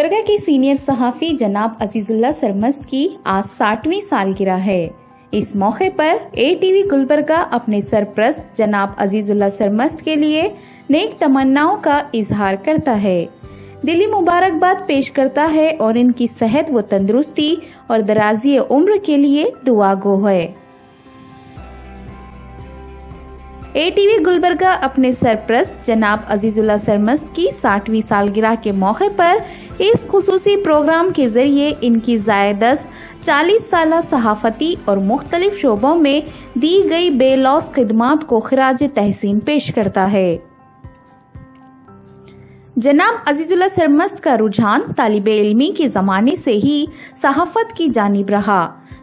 गुलबर्गा के सीनियर सहाफ़ी जनाब अजीजुल्लाह सरमस्त की आज 60वीं सालगिरह है। इस मौके पर ATV गुलबर्गा अपने सरप्रस्त जनाब अजीजुल्लाह सरमस्त के लिए नेक तमन्नाओं का इजहार करता है, दिली मुबारकबाद पेश करता है और इनकी सेहत व तंदुरुस्ती और दराजी उम्र के लिए दुआ गो है। ATV गुलबर्गा अपने सरप्रस्त जनाब अजीजुल्लाह सरमस्त की 60वीं सालगिरह के मौके पर इस खुसूसी प्रोग्राम के जरिए इनकी ज़ायदस 40 साला सहाफ़ती और मुख्तलिफ शोबों में दी गई बेलौस खिदमात को खिराज तहसीन पेश करता है। जनाब अजीजुल्लाह सरमस्त का रुझान तालिबे इल्मी के ज़माने से ही सहाफ़त की जानिब रहा।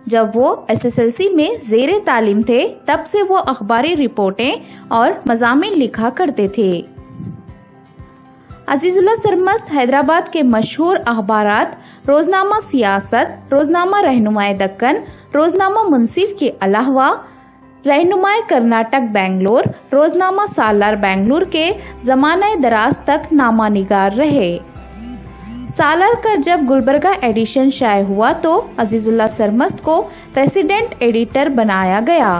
जब वो SSLC में ज़ेरे तालीम थे तब से वो अखबारी रिपोर्टें और मज़ामीन लिखा करते थे। अजीजुल्लाह सरमस्त हैदराबाद के मशहूर अखबारात रोज़नामा सियासत, रोज़नामा रहनुमाए दक्कन, रोज़नामा मुंसिफ के अलावा रहनुमाए कर्नाटक बेंगलोर, रोज़नामा सालार बेंगलोर के ज़माने दराज तक नामा निगार रहे। सालार का जब गुलबर्गा एडिशन शाये हुआ तो अजीजुल्लाह सरमस्त को रेसिडेंट एडिटर बनाया गया।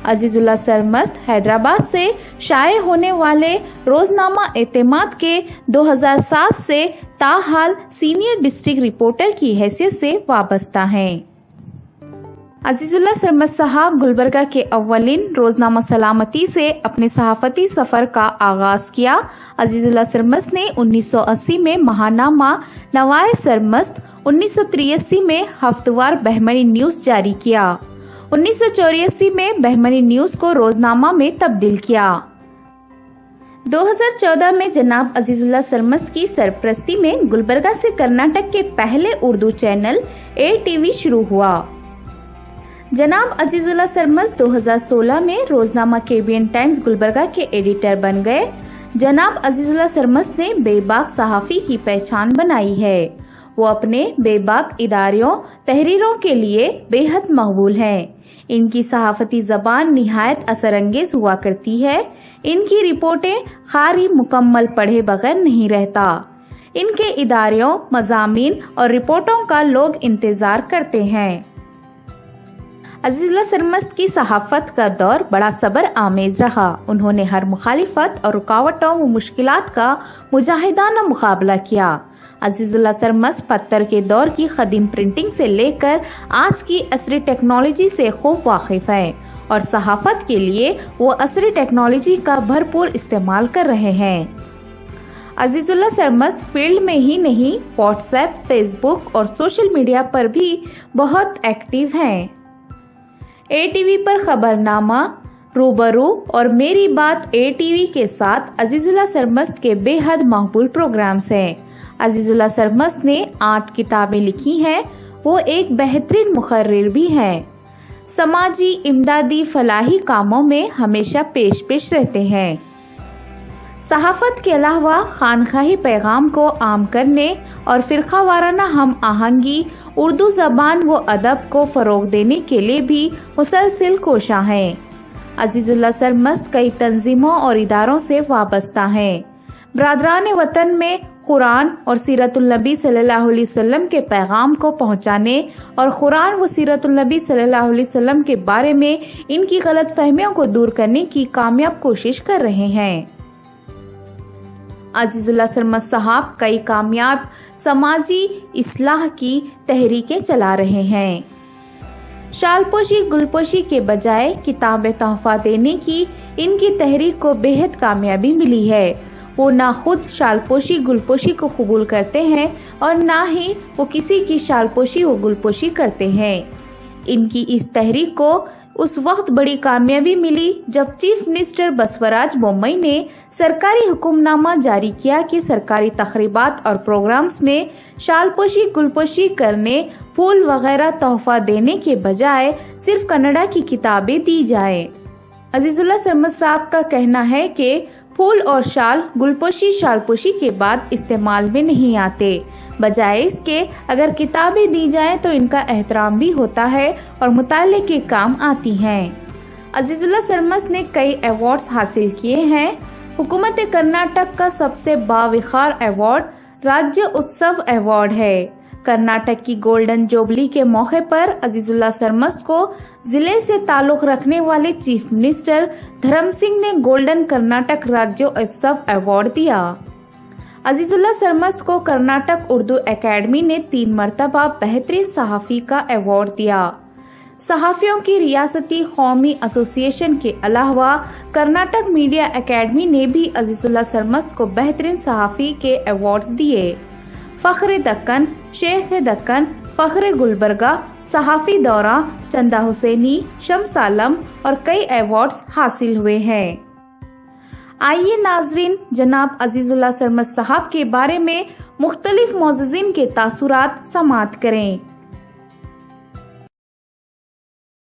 अजीजुल्लाह सरमस्त हैदराबाद से शाये होने वाले रोज़नामा एतमाद के 2007 से ताहाल सीनियर डिस्ट्रिक्ट रिपोर्टर की हैसियत से वाबस्ता हैं। अजीजुल्लाह सरमस्त साहब गुलबर्गा के अव्वलिन रोज़नामा सलामती से अपने सहाफ़ती सफ़र का आगाज़ किया। अजीजुल्लाह सरमस्त ने 1980 में महानामा नवाए सरमस्त, 1983 में हफ्तवार बहमनी न्यूज़ जारी किया, 1984 में बहमनी न्यूज़ को रोज़नामा में तब्दील किया। 2014 में जनाब अजीजुल्लाह सरमस्त की सरपरस्ती में गुलबर्गा से कर्नाटक के पहले उर्दू चैनल ATV शुरू हुआ। जनाब अजीजुल्लाह सरमस्त 2016 में रोज़नामा KBN टाइम्स गुलबर्गा के एडिटर बन गए। जनाब अजीजुल्लाह सरमस्त ने बेबाक सहाफ़ी की पहचान बनाई है। वो अपने बेबाक इदारियों तहरीरों के लिए बेहद मकबूल हैं। इनकी सहाफ़ती ज़बान निहायत असरअंगेज़ हुआ करती है। इनकी रिपोर्टें खारी मुकम्मल पढ़े बगैर नहीं रहता। इनके इदारियों, मज़ामीन और रिपोर्टों का लोग इंतज़ार करते हैं। अजीजुल्लाह सरमस्त की सहाफ़त का दौर बड़ा सब्र आमेज़ रहा। उन्होंने हर मुखालिफत और रुकावटों व मुश्किलात का मुजाहिदाना मुकाबला किया। अजीजुल्लाह सरमस्त पत्थर के दौर की कदीम प्रिंटिंग से लेकर आज की असरी टेक्नोलॉजी से खूब वाकिफ़ हैं और सहाफ़त के लिए वो असरी टेक्नोलॉजी का भरपूर इस्तेमाल कर रहे हैं। अजीजुल्लाह सरमस्त फील्ड में ही नहीं, व्हाट्सएप, फेसबुक और सोशल मीडिया पर भी बहुत एक्टिव हैं। ATV पर खबरनामा, रूबरू और मेरी बात ATV के साथ अजीजुल्लाह सरमस्त के बेहद मकबूल प्रोग्राम्स हैं। अजीजुल्लाह सरमस्त ने 8 किताबें लिखी हैं। वो एक बेहतरीन मुखर्रिर भी हैं। समाजी, इमदादी, फलाही कामों में हमेशा पेश रहते हैं। सहाफ़त के अलावा खानखाही पैगाम को आम करने और फ़िरक़ा वाराना हम आहंगी, उर्दू ज़बान व अदब को फ़रोग़ देने के लिए भी मुसलसिल कोशां हैं। अजीजुल्लाह सरमस्त कई तंजीमों और इदारों से वाबस्ता हैं। बरादरान वतन में कुरान और सीरतुल नबी सल्लल्लाहु अलैहि वसल्लम के पैगाम को पहुँचाने और कुरान व सीरतुल नबी सल्लल्लाहु अलैहि वसल्लम के बारे में इनकी गलत फहमियों को दूर करने की कामयाब कोशिश कर रहे हैं। अजीजुल्लाह सरमस्त साहब कई कामयाब समाजी इस्लाह की तहरीकें चला रहे हैं। शालपोशी गुलपोशी के बजाय किताबें तोहफा देने की इनकी तहरीक को बेहद कामयाबी मिली है। वो ना खुद शालपोशी गुलपोशी को कबूल करते हैं और ना ही वो किसी की शालपोशी व गुलपोशी करते हैं। इनकी इस तहरीक को उस वक्त बड़ी कामयाबी मिली जब चीफ मिनिस्टर बसवराज बोम्मई ने सरकारी हुक्मनामा जारी किया कि सरकारी तकरीबात और प्रोग्राम्स में शालपोशी गुलपोशी करने, फूल वगैरह तोहफा देने के बजाय सिर्फ कन्नड़ा की किताबें दी जाए। अजीजुल्लाह सरमस्त साहब का कहना है कि फूल और शाल गुलपोशी शालपोशी के बाद इस्तेमाल में नहीं आते, बजाय इसके अगर किताबें दी जाएं तो इनका एहतराम भी होता है और मुताले के काम आती हैं। अजीजुल्लाह सरमस्त ने कई अवार्ड्स हासिल किए हैं। हुकूमत कर्नाटक का सबसे बाविखार अवार्ड राज्य उत्सव अवार्ड है। कर्नाटक की गोल्डन जुबली के मौके पर अजीजुल्लाह सरमस्त को जिले से ताल्लुक रखने वाले चीफ मिनिस्टर धर्म सिंह ने गोल्डन कर्नाटक राज्य उत्सव अवार्ड दिया। अजीजुल्लाह सरमस्त को कर्नाटक उर्दू एकेडमी ने 3 मरतबा बेहतरीन सहाफ़ी का अवार्ड दिया। सहाफ़ियों की रियासती कौमी एसोसिएशन के अलावा कर्नाटक मीडिया एकेडमी ने भी अजीजुल्लाह सरमस्त को बेहतरीन सहाफ़ी के अवार्ड्स दिए। फ़ख्र दक्कन, शेख दक्कन, फ़ख्र गुलबर्गा, सहाफ़ी दौरा, चंदा हुसैनी, शम्स आलम और कई अवार्ड्स हासिल हुए हैं। आइए नाजरीन, जनाब अजीजुल्लाह सरमस्त साहब के बारे में मुख्तलिफ मौज़िज़ीन के तासुरात समाअत करें।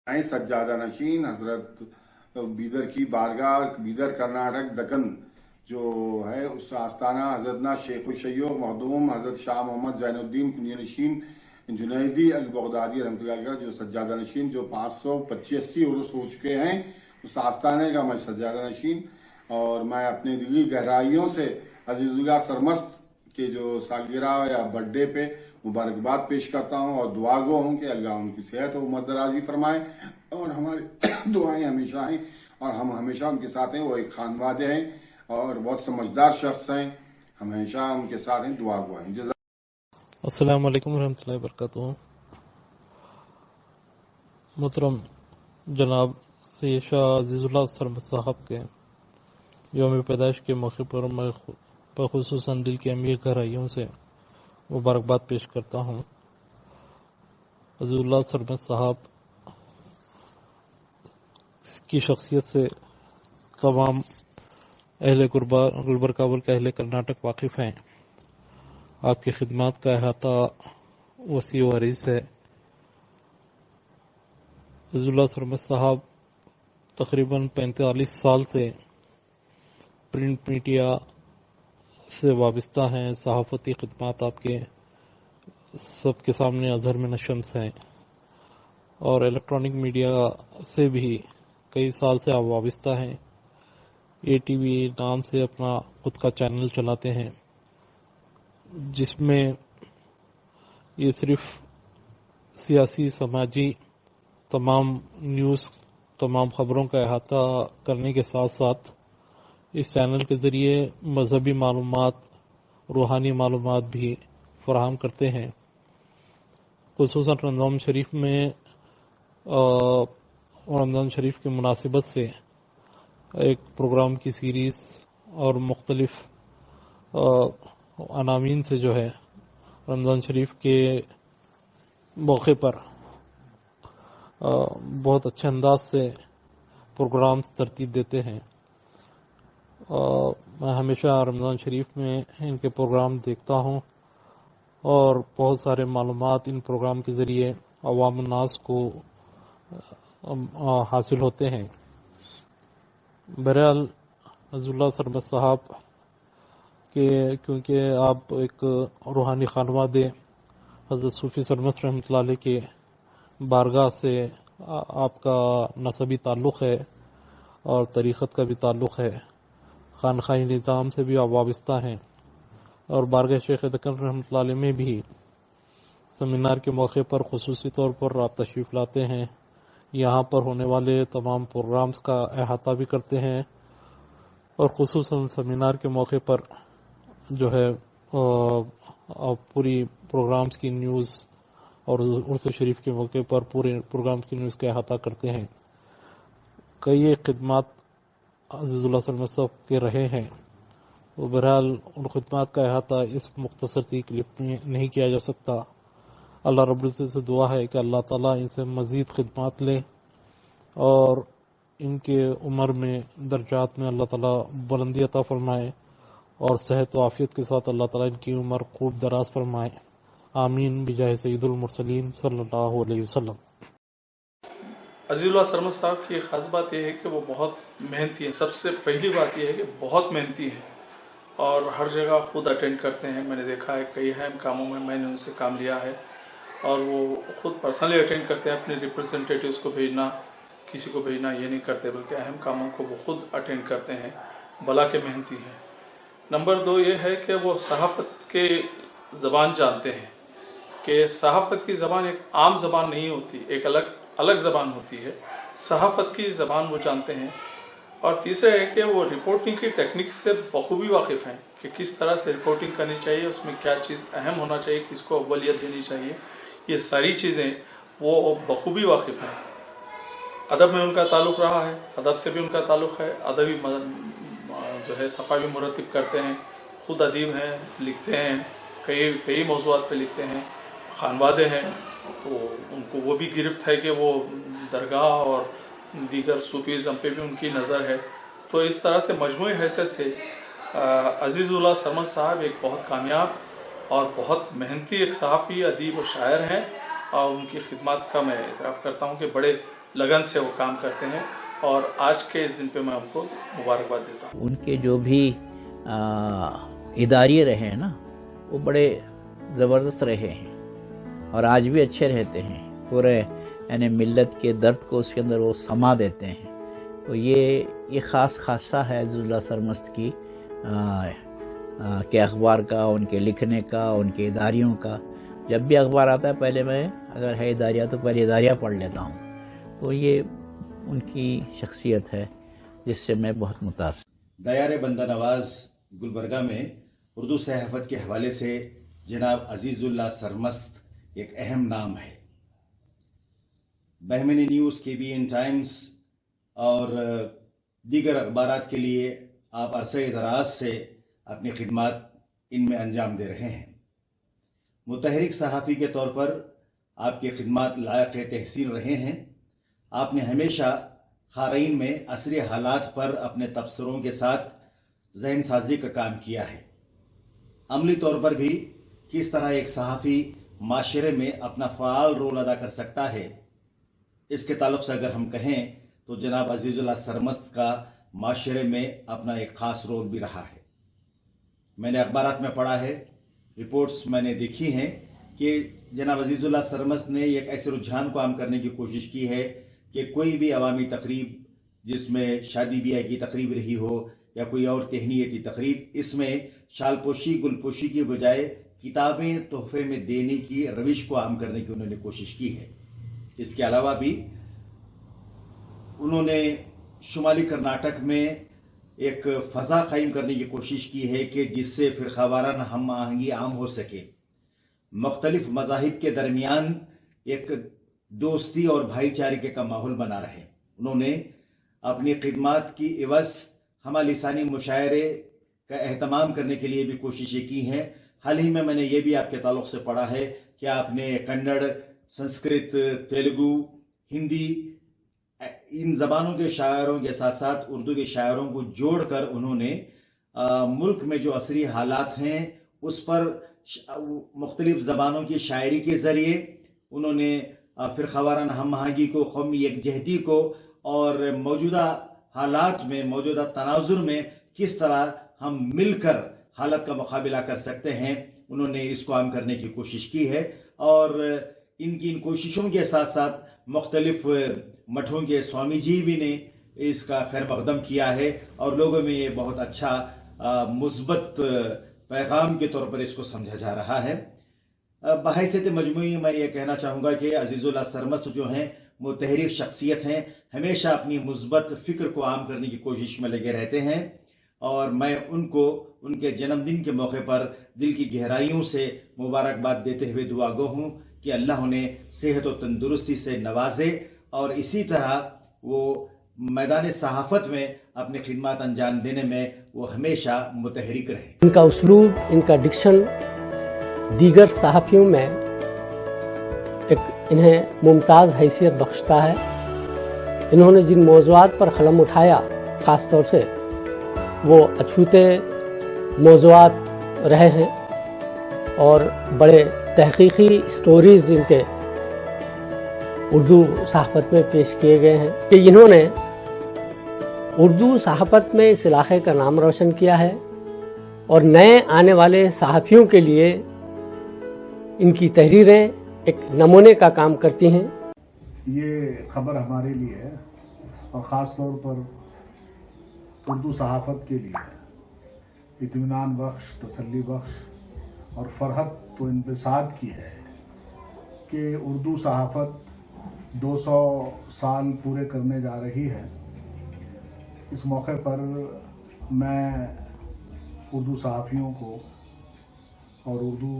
सज्जादा नशीन हजरत बीदर की बारगाह, बीदर कर्नाटक दक्कन जो है उस आस्थाना हजरतना शेख शैय्यद मखदूम हजरत शाह मोहम्मद ज़ैनुद्दीन कुंजी नशीन जुनैदी अल बगदादी रहमतुल्लाह का जो सज्जादा नशीन जो 585 उर्स हो चुके हैं, उस आस्थाने का मैं सज्जादा नशीन। और मैं अपने दिली गहराइयों से अजीजुल्लाह सरमस्त के जो सालगिरह या बर्थडे पे मुबारकबाद पेश करता हूँ और दुआ गो हूँ कि अल्लाह उनकी सेहत और उम्र दराजी फरमाए और हमारी दुआएं हमेशा हैं और हम हमेशा उनके साथ हैं। वो एक खानवादे हैं और बहुत समझदार शख्स हैं, हमेशा उनके साथ हैं, दुआ गो हैं। अस्सलाम वालेकुम रहमतुल्लाहि व बरकातुहू। मोहतरम जनाब सैयद शाह अजीजुल्लाह सरमस्त साहब के यौम पैदाइश के मौके पर मैं बखुसूसन दिल की अमीर गहराइयों से मुबारकबाद पेश करता हूँ। अजीजुल्लाह सरमस्त साहब की शख्सियत से तमाम अहले गुलबर्गा के अहले कर्नाटक वाकिफ हैं। आपकी खिदमत का अहाता वसी व अरीज है। अजीजुल्लाह सरमस्त साहब तकरीबन 45 साल से प्रिंट मीडिया से वाबस्ता हैं। सहाफ़ती खिदमत आपके सबके सामने अजहर में नशम्स हैं और इलेक्ट्रॉनिक मीडिया से भी कई साल से आप वाबस्ता हैं। ATV नाम से अपना खुद का चैनल चलाते हैं जिसमें ये सिर्फ सियासी समाजी तमाम न्यूज़ तमाम खबरों का अहाता करने के साथ साथ इस चैनल के ज़रिए मजहबी मालूमात, रूहानी मालूमात भी फराहम करते हैं। खुसूसन रमज़ान शरीफ में रमज़ान शरीफ की मुनासिबत से एक प्रोग्राम की सीरीज़ और मुख्तलिफ अनामीन से जो है रमज़ान शरीफ के मौके पर बहुत अच्छे अंदाज से प्रोग्राम्स तरतीब देते हैं। मैं हमेशा रमज़ान शरीफ में इनके प्रोग्राम देखता हूँ और बहुत सारे मालूमात इन प्रोग्राम के ज़रिए अवाम नास को हासिल होते हैं। बहरहाल अजीजुल्लाह सरमस्त साहब के क्योंकि आप एक रूहानी खानवादे हज़रत सूफ़ी सरमस्त रहमतुल्लाह अलैह के बारगाह से आपका नसबी ताल्लुक़ है और तरीक़त का भी ताल्लुक़ है। खानखाई निज़ाम से भी आप वाबस्ता हैं और बारगाह शेख दक्कन रहमतुल्लाह अलैह में भी सेमिनार के मौके पर खुसूसी तौर पर आप तशरीफ़ लाते हैं। यहाँ पर होने वाले तमाम प्रोग्राम्स का अहाता भी करते हैं और खुसूसन सेमिनार के मौके पर जो है पूरी प्रोग्राम्स की न्यूज़ और उर्स शरीफ के मौके पर पूरे प्रोग्राम की न्यूज़ का अहाता करते हैं। कई खिदमत अजीजुल्लाह सरमस्त साहब के रहे हैं, तो बहरहाल उन खिदमत का अहाता इस मुख्तसर सी क्लिप में नहीं किया जा सकता। अल्लाह रब्बुल इज़्ज़त से दुआ है कि अल्लाह ताला इनसे मज़ीद खिदमत ले और इनके उम्र में दर्जात में अल्लाह ताला बुलंदी अता फरमाए और सेहत व आफियत के साथ अल्लाह ताला इनकी उम्र खूब दराज फरमाए। आमीन बिजाह सय्यदुल मुरसलीन सल्लल्लाहु अलैहि वसल्लम। अजीजुल्लाह सरमस्त साहब की ख़ास बात यह है कि वो बहुत मेहनती हैं। सबसे पहली बात यह है कि बहुत मेहनती हैं और हर जगह खुद अटेंड करते हैं। मैंने देखा है कई अहम कामों में मैंने उनसे काम लिया है और वो खुद पर्सनली अटेंड करते हैं। अपने रिप्रेजेंटेटिव्स को भेजना, किसी को भेजना ये नहीं करते, बल्कि अहम कामों को वो खुद अटेंड करते हैं। भला के मेहनती हैं। नंबर 2 ये है कि वो सहाफ़त के ज़बान जानते हैं कि सहाफ़त की ज़बान एक आम ज़बान नहीं होती, एक अलग ज़बान होती है। सहाफ़त की ज़बान वो जानते हैं। और तीसरा है कि वो रिपोर्टिंग की टेक्निक से बखूबी वाकिफ़ हैं कि किस तरह से रिपोर्टिंग करनी चाहिए, उसमें क्या चीज़ अहम होना चाहिए, किसको अव्वलियत देनी चाहिए, ये सारी चीज़ें वो बखूबी वाकिफ़ हैं। अदब में उनका ताल्लुक़ रहा है, अदब से भी उनका ताल्लुक़ है, अदबी जो है सफ़ा भी मुरतब करते हैं, ख़ुद अदीब हैं, लिखते हैं, कई मौज़ूआत पे लिखते हैं, ख़ानवादे हैं, तो उनको वो भी गिरफ्त है कि वो दरगाह और दीगर सूफ़ीज़म पे भी उनकी नज़र है। तो इस तरह से मजमूई हैसियत से अज़ीज़ुल्लाह सरमद साहब एक बहुत कामयाब और बहुत मेहनती एक सहाफ़ी, अदीब और शायर हैं, और उनकी खिदमत का मैं इतराफ़ करता हूँ कि बड़े लगन से वो काम करते हैं, और आज के इस दिन पे मैं उनको मुबारकबाद देता हूँ। उनके जो भी इदारे रहे हैं ना, वो बड़े ज़बरदस्त रहे हैं और आज भी अच्छे रहते हैं। पूरे यानी मिल्लत के दर्द को उसके अंदर वो समा देते हैं। तो ये ख़ास खासा है अज़ीज़ुल्लाह सरमस्त की के अखबार का, उनके लिखने का, उनके इदारियों का। जब भी अखबार आता है पहले मैं, अगर है इदारिया तो पहले इदारिया पढ़ लेता हूँ। तो ये उनकी शख्सियत है जिससे मैं बहुत मुतासिर। दयार बंदा नवाज गुलबर्गा में उर्दू सहाफ़त के हवाले से जनाब अज़ीज़ुल्लाह सरमस्त एक अहम नाम है। बहमनी न्यूज़, KBN टाइम्स और दीगर अखबारात के लिए आप अरसे दराज से अपनी खिदमत इनमें अंजाम दे रहे हैं। मुतहरिक सहाफ़ी के तौर पर आपकी खिदमत लायक तहसीन रहे हैं। आपने हमेशा क़ारीन में असली हालात पर अपने तबसरों के साथ ज़हन साजी का काम किया है। अमली तौर पर भी किस तरह एक सहाफ़ी माशरे में अपना फ़ाल रोल अदा कर सकता है, इसके ताल्लुक़ से अगर हम कहें तो जनाब अज़ीज़ुल्लाह सरमस्त का माशरे में अपना एक ख़ास रोल भी रहा है। मैंने अखबारात में पढ़ा है, रिपोर्ट्स मैंने देखी हैं कि जनाब अज़ीज़ुल्लाह सरमस्त ने एक ऐसे रुझान को आम करने की कोशिश की है कि कोई भी अवामी तकरीब, जिसमें शादी ब्याह की तकरीब रही हो या कोई और तहनीती तकरीब, इसमें शालपोशी गुलपोशी की बजाय किताबें तोहफे में देने की रविश को आम करने की उन्होंने कोशिश की है। इसके अलावा भी उन्होंने शुमाली कर्नाटक में एक फ़ज़ा कायम करने की कोशिश की है कि जिससे फ़िरक़ावाराना हम आहंगी आम हो सके, मुख्तलिफ मज़ाहिब के दरमियान एक दोस्ती और भाईचारे का माहौल बना रहे। उन्होंने अपनी खिदमत की इवज़ हमा लिसानी मुशायरे का एहतमाम करने के लिए भी कोशिशें की हैं। हाल ही में मैंने ये भी आपके ताल्लुक़ से पढ़ा है कि आपने कन्नड़, संस्कृत, तेलुगु, हिंदी, इन ज़बानों के शायरों के साथ साथ उर्दू के शायरों को जोड़कर उन्होंने मुल्क में जो असली हालात हैं उस पर मुख्तलिफ ज़बानों की शायरी के ज़रिए उन्होंने फ़िरक़ावाराना हम आहंगी को, कौमी यकजहती को और मौजूदा हालात में, मौजूदा तनाजुर में किस तरह हम मिलकर हालत का मुकाबला कर सकते हैं, उन्होंने इसको आम करने की कोशिश की है। और इनकी इन कोशिशों के साथ साथ मुख्तलिफ मठों के स्वामी जी भी ने इसका खैर मकदम किया है और लोगों में ये बहुत अच्छा मुस्बत पैगाम के तौर पर इसको समझा जा रहा है। बहैसियत मजमूई मैं ये कहना चाहूँगा कि अज़ीज़ुल्लाह सरमस्त जो हैं वो तहरीक शख्सियत हैं, हमेशा अपनी मुस्बत फ़िक्र को आम करने की कोशिश में लगे रहते हैं और मैं उनको उनके जन्मदिन के मौके पर दिल की गहराइयों से मुबारकबाद देते हुए दुआ गो हूँ कि अल्लाह उन्हें सेहत और तंदुरुस्ती से नवाजे और इसी तरह वो मैदान सहाफ़त में अपनी खिदमत अंजाम देने में वो हमेशा मुतहरिक रहे। इनका उसलूब, इनका डिक्शन दीगर सहाफ़ियों में एक इन्हें मुमताज़ हैसियत बख्शता है। इन्होंने जिन मौज़ूआत पर कलम उठाया, ख़ास तौर से वो अछूते मौज़ूआत रहे हैं और बड़े तहक़ीक़ी स्टोरीज़ इनके उर्दू सहाफ़त में पेश किए गए हैं कि इन्होंने उर्दू सहाफ़त में इस इलाक़े का नाम रोशन किया है और नए आने वाले सहाफ़ियों के लिए इनकी तहरीरें एक नमूने का काम करती हैं। ये खबर हमारे लिए है और ख़ास तौर पर उर्दू सहाफ़त के लिए है इत्मीनान बख्श, तसल्ली बख्श और फरहत तो इंबिसात की है कि उर्दू सहाफ़त 200 साल पूरे करने जा रही है। इस मौके पर मैं उर्दू सहाफ़ियों को और उर्दू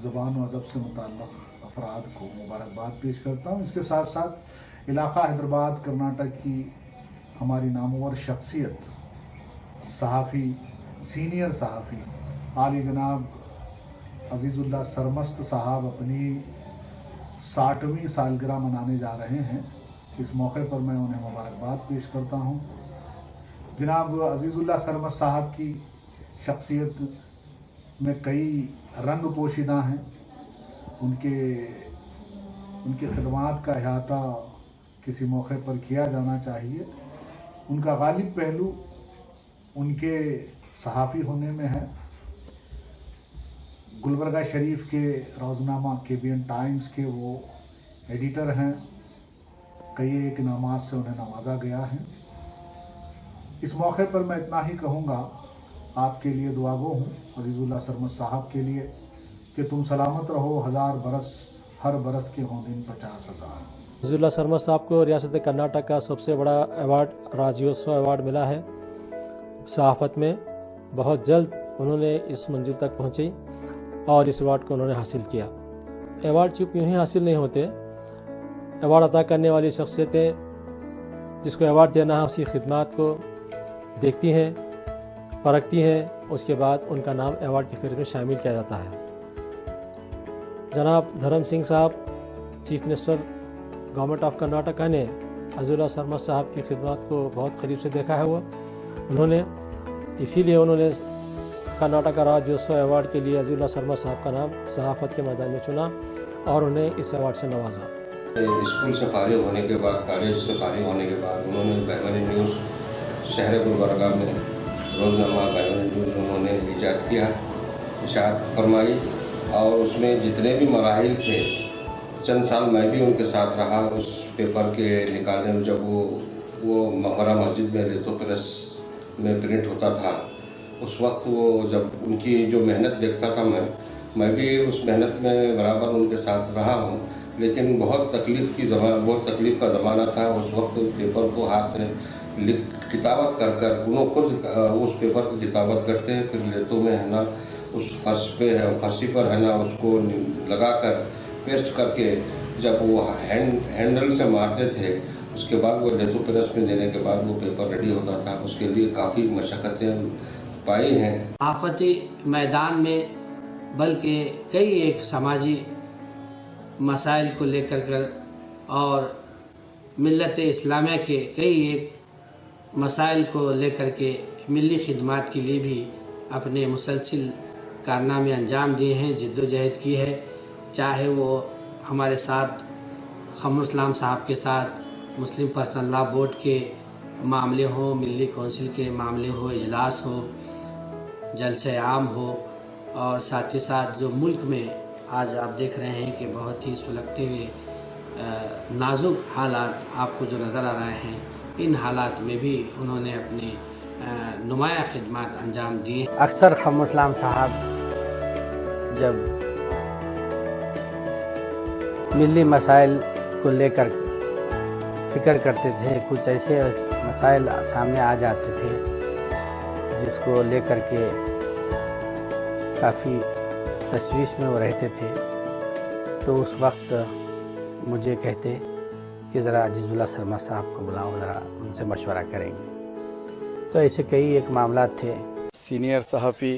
ज़बान व अदब से मुतल्लिक़ अफराद को मुबारकबाद पेश करता हूँ। इसके साथ साथ इलाक़ा हैदराबाद कर्नाटक की हमारी नामवर शख्सियत सहाफ़ी, सीनियर सहाफ़ी आली जनाब अजीज़ुल्लाह सरमस्त साहब अपनी 60वीं सालगिरह मनाने जा रहे हैं। इस मौके पर मैं उन्हें मुबारकबाद पेश करता हूँ। जनाब अजीज़ुल्लाह सरमस्त साहब की शख्सियत में कई रंग पोशीदा हैं। उनकी खिदमात का अहाता किसी मौके पर किया जाना चाहिए। उनका गालिब पहलू उनके सहाफ़ी होने में है। गुलबर्गा शरीफ के रोज़नामा KBN टाइम्स के वो एडिटर हैं। कई एक इनामात से उन्हें नवाजा गया है। इस मौके पर मैं इतना ही कहूँगा, आपके लिए दुआगो हूँ अजीज़ुल्लाह सरमस्त साहब के लिए कि तुम सलामत रहो, 1000 बरस, हर बरस के हों दिन 50,000। अजीज़ुल्लाह सरमस्त साहब को रियासत कर्नाटक का सबसे बड़ा अवार्ड राज्योत्सव अवार्ड मिला है सहाफ़त में। बहुत जल्द उन्होंने इस मंजिल तक पहुँची और इस अवार्ड को उन्होंने हासिल किया। अवार्ड चुप यूँ ही हासिल नहीं होते। अवार्ड अता करने वाली शख्सियतें जिसको अवार्ड देना है उसकी खिदमात को देखती हैं, परखती हैं, उसके बाद उनका नाम अवार्ड की फहरिस्त में शामिल किया जाता है। जनाब धर्म सिंह साहब chief minister government of Karnataka ने अजीज़ुल्लाह सरमस्त साहब की खिदमत को बहुत करीब से देखा है। इसीलिए उन्होंने कर्नाटका राज्योत्सव अवार्ड के लिए अजीज़ुल्लाह सरमस्त साहब का नाम सहाफ़त के मैदान में चुना और उन्हें इस अवार्ड से नवाजा। स्कूल से फारिग होने के बाद, कॉलेज से फारिग होने के बाद उन्होंने बहमन न्यूज़ शहर गुलबर्गा में रोज़नामा बहमन न्यूज़ उन्होंने ईजाद किया, इशाअत फरमाई और उसमें जितने भी मराहिल थे, चंद साल मैं भी उनके साथ रहा उस पेपर के निकालने में। जब वो मकबरा मस्जिद में लेसो प्रेस में प्रिंट होता था, उस वक्त वो जब उनकी जो मेहनत देखता था मैं भी उस मेहनत में बराबर उनके साथ रहा हूँ। लेकिन बहुत तकलीफ़ का ज़माना था। उस वक्त पेपर को हाथ से किताबत कर उन्होंने खुद उस पेपर की किताबत करते हैं, फिर लेतों में है ना उस फर्शी पर है ना उसको लगाकर पेस्ट करके जब वो हैंडल से मारते थे, उसके बाद वो लेतो प्रेस में देने के बाद वो पेपर रेडी होता था। उसके लिए काफ़ी मशक्क़तें पाई हैं। सहाफ़ती मैदान में बल्कि कई एक समाजी मसाइल को लेकर कर और मिल्लत इस्लामिया के कई एक मसाइल को लेकर के मिली खिदमात के लिए भी अपने मुसलसिल कारनामे अंजाम दिए हैं, जिद्दोजहद की है। चाहे वो हमारे साथ क़मरुल इस्लाम साहब के साथ मुस्लिम पर्सनल लॉ बोर्ड के मामले हो, मिली कौंसिल के मामले हो, इजलास हो, जलसे आम हो, और साथ ही साथ जो मुल्क में आज आप देख रहे हैं कि बहुत ही सुलगते हुए नाजुक हालात आपको जो नज़र आ रहे हैं, इन हालात में भी उन्होंने अपनी नुमाया खिदमत अंजाम दी। अक्सर क़मरुल इस्लाम साहब जब मिली मसाइल को लेकर फ़िक्र करते थे, कुछ ऐसे मसाइल सामने आ जाते थे जिसको लेकर के काफ़ी तशवीश में वो रहते थे, तो उस वक्त मुझे कहते कि ज़रा अजीज़ुल्लाह सरमस्त साहब को बुलाओ, ज़रा उनसे मशवरा करेंगे। तो ऐसे कई एक मामला थे। सीनियर सहाफ़ी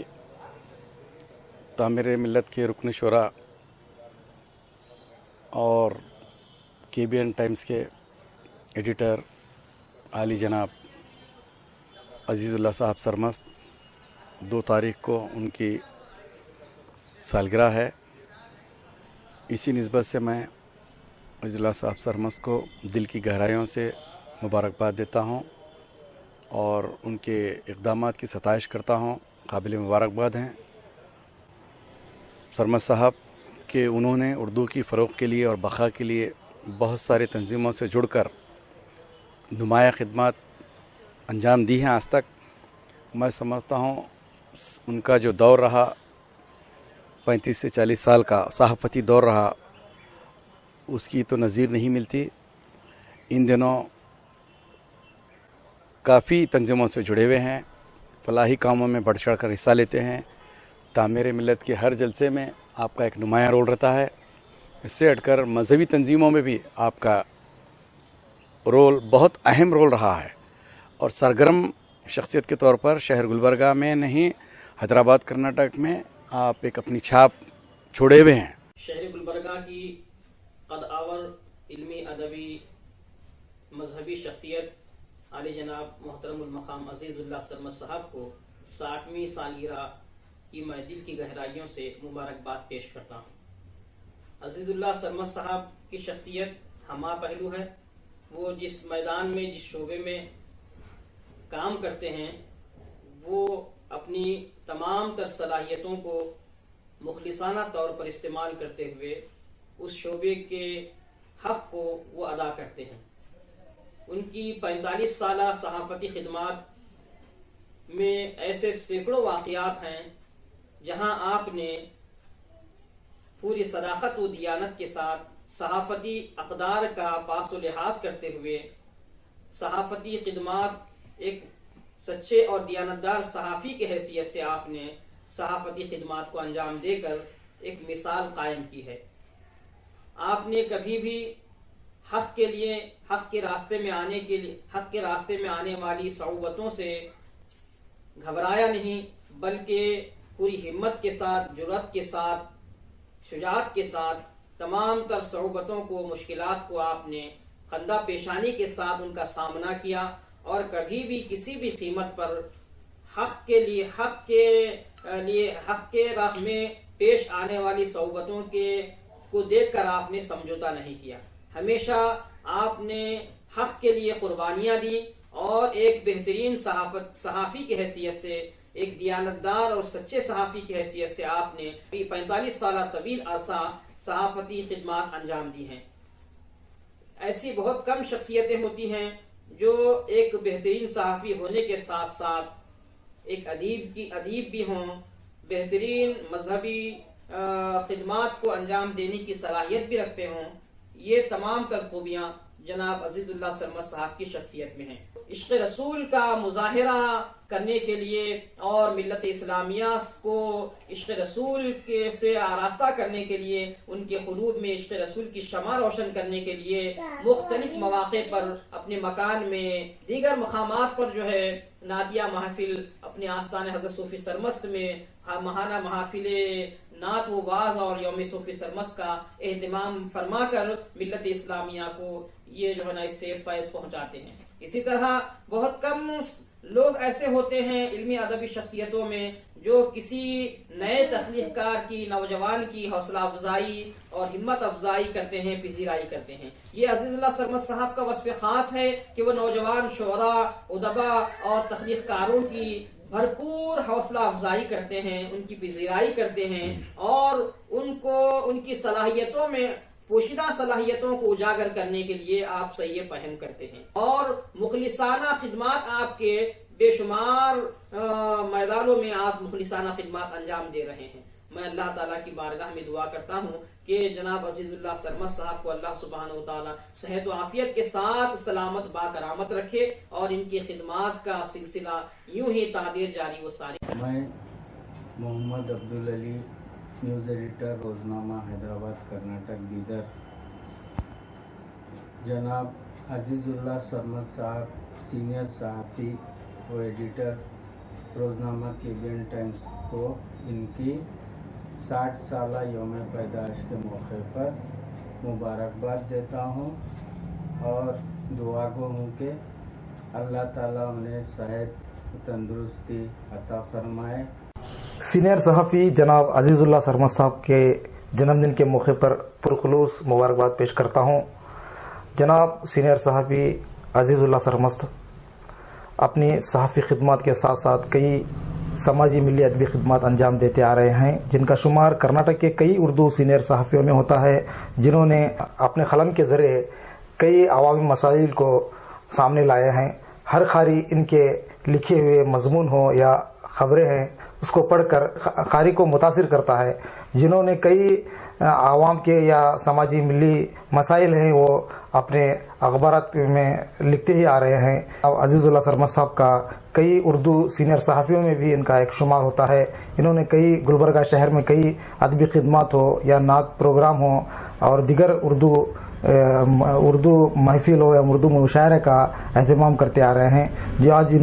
तामीर मिल्लत के रुकन शुरा और KBN टाइम्स के एडिटर आली जनाब अजीज़ुल्लाह साहब सरमस्त, 2 तारीख़ को उनकी सालगिरह है। इसी निस्बत से मैं अजीज़ुल्लाह साहब सरमस्त को दिल की गहराइयों से मुबारकबाद देता हूँ और उनके इक़दामात की सताइश करता हूँ। काबिल मुबारकबाद हैं सरमस्त साहब कि उन्होंने उर्दू की फ़रोग़ के लिए और बक़ा के लिए बहुत सारी तंजीमों से जुड़कर नुमाया खिदमत अंजाम दी हैं आज तक। मैं समझता हूँ उनका जो दौर रहा 35 से 40 साल का सहाफ़ती दौर रहा, उसकी तो नज़ीर नहीं मिलती। इन दिनों काफ़ी तंजीमों से जुड़े हुए हैं, फलाही कामों में बढ़ चढ़ कर हिस्सा लेते हैं। तामीर मिलत के हर जलसे में आपका एक नुमायाँ रोल रहता है। इससे हटकर मजहबी तंजीमों में भी आपका रोल बहुत अहम रोल रहा है और सरगर्म शख्सियत के तौर पर शहर गुलबर्गा में नहीं, हैदराबाद कर्नाटक में आप एक अपनी छाप छोड़े हुए हैं। शहर गुलबर्गा की कद-आवर इल्मी अदबी मजहबी शख्सियत आले जनाब मोहतरमुल मकाम अजीज़ुल्लाह सरमद साहब को 60वीं सालगिरह की मैं दिल की गहराइयों से मुबारकबाद पेश करता हूँ। अजीज़ुल्लाह सरमद साहब की शख्सियत हमा पहलू है। वो जिस मैदान में, जिस शोबे में काम करते हैं, वो अपनी तमाम तर सलाहियतों को मुखलिसाना तौर पर इस्तेमाल करते हुए उस शोबे के हक़ को वो अदा करते हैं। उनकी 45 साला सहाफ़ती खिदमात में ऐसे सैकड़ों वाक़यात हैं जहां आपने पूरी सदाकत व दियानत के साथ सहाफ़ती अक़दार का पास व लिहाज करते हुए सहाफ़ती खिदमात, एक सच्चे और दियानतदार सहाफ़ी की हैसियत से आपने सहाफ़ती खिदमात को अंजाम देकर एक मिसाल कायम की है। आपने कभी भी हक़ के लिए, हक़ के रास्ते में आने के लिए, हक़ के रास्ते में आने वाली सऊबतों से घबराया नहीं, बल्कि पूरी हिम्मत के साथ, जुर्रत के साथ, शुजाअत के साथ तमाम तर सऊबतों को, मुश्किलात को आपने खंदा पेशानी के साथ उनका सामना किया और कभी भी किसी भी कीमत पर हक़ के राह में पेश आने वाली सऊबतों को देखकर आपने समझौता नहीं किया। हमेशा आपने हक़ के लिए कुर्बानियाँ दी और एक बेहतरीन सहाफ़ी की हैसियत से, एक दियानतदार और सच्चे सहाफ़ी की हैसियत से आपने 45 साल तवील अरसा सहाफ़ती खिदमात अंजाम दी हैं। ऐसी बहुत कम शख्सियतें होती हैं जो एक बेहतरीन सहाफ़ी होने के साथ साथ एक अदीब भी हों, बेहतरीन मजहबी खिदमात को अंजाम देने की सलाहियत भी रखते हों। ये तमाम तर खूबियाँ जनाब अजीज़ुल्लाह सरमद साहब की शख्सियत में हैं। इश्क़ रसूल का मुज़ाहिरा करने के लिए और मिल्लत इस्लामिया को इश्क़ रसूल से आरास्ता करने के लिए, उनके क़ुलूब में इश्क़ रसूल की शमा रोशन करने के लिए मुख्तलिफ मौक़े पर अपने मकान में, दीगर मकामात पर जो है नातिया महफिल, अपने आस्थान हज़रत सूफ़ी सरमस्त में महाना महफिल नात व वाज़ और यौम सूफ़ी सरमस्त का एहतमाम फरमा कर मिल्लत इस्लामिया को ये जो है ना इससे फैज़ पहुँचाते हैं। इसी तरह बहुत कम लोग ऐसे होते हैं इल्मी अदबी शख्सियतों में जो किसी नए तख्लीक़कार की, नौजवान की हौसला अफजाई और हिम्मत अफजाई करते हैं, पिज़ीराई करते हैं। ये अज़ीज़ुल्लाह सरमद साहब का वस्फ़ ख़ास है कि वो नौजवान शुअरा, उदबा और तख्लीक़कारों की भरपूर हौसला अफजाई करते हैं, उनकी पिज़ीराई करते हैं और उनको उनकी सलाहियतों में, पोशीदा सलाहियतों को उजागर करने के लिए आप सही पहम करते हैं और मुखलिसाना खिदमात आपके बेशुमार मैदानों में आप मुखलिसाना खिदमात अंजाम दे रहे हैं। मैं अल्लाह ताला की बारगाह में दुआ करता हूँ कि जनाब अजीज़ुल्लाह सरमद साहब को अल्लाह सुब्हानहू व तआला सेहत व आफियत के साथ सलामत बाकरामत रखे और इनकी खिदमात का सिलसिला यूं ही ताबीर जारी व सारी। मैं मोहम्मद अब्दुल अली, न्यूज़ एडिटर, रोज़नामा हैदराबाद कर्नाटक बीदर। जनाब अजीज़ुल्लाह सरमद साहब सीनियर सहाफ़ी व एडिटर रोज़नामा केबियन टाइम्स को इनकी 60 साला यौम पैदाइश के मौके पर मुबारकबाद देता हूँ और दुआ गो हूँ कि अल्लाह ताला उन्हें सेहत तंदुरुस्ती अता फरमाए। सीनियर सहाफ़ी जनाब अजीज़ुल्लाह सरमद साहब के जन्मदिन के मौके पर पुरखुलूस मुबारकबाद पेश करता हूँ। जनाब सीनियर सहाफ़ी अजीज़ुल्लाह सरमद अपनी सहाफ़ी खिदमत के साथ साथ कई समाजी मिली अदबी खिदमत अंजाम देते आ रहे हैं, जिनका शुमार कर्नाटक के कई उर्दू सीनियर सहाफ़ियों में होता है, जिन्होंने अपने कलम के ज़रिए कई अवामी मसाइल को सामने लाए हैं। हर खारी इनके लिखे हुए मजमून हो या ख़बरें हैं اس کو پڑھ کر قاری کو متاثر کرتا ہے، جنہوں نے کئی عوام کے یا سماجی ملی مسائل ہیں وہ اپنے اخبارات میں لکھتے ہی آ رہے ہیں۔ عزیز اللہ سرمد صاحب کا کئی اردو سینئر صحافیوں میں بھی ان کا ایک شمار ہوتا ہے۔ انہوں نے کئی گلبرگہ شہر میں کئی ادبی خدمات ہو یا نعت پروگرام ہو اور دیگر اردو محفل ہو یا اردو مشاعرے کا اہتمام کرتے آ رہے ہیں، جو آج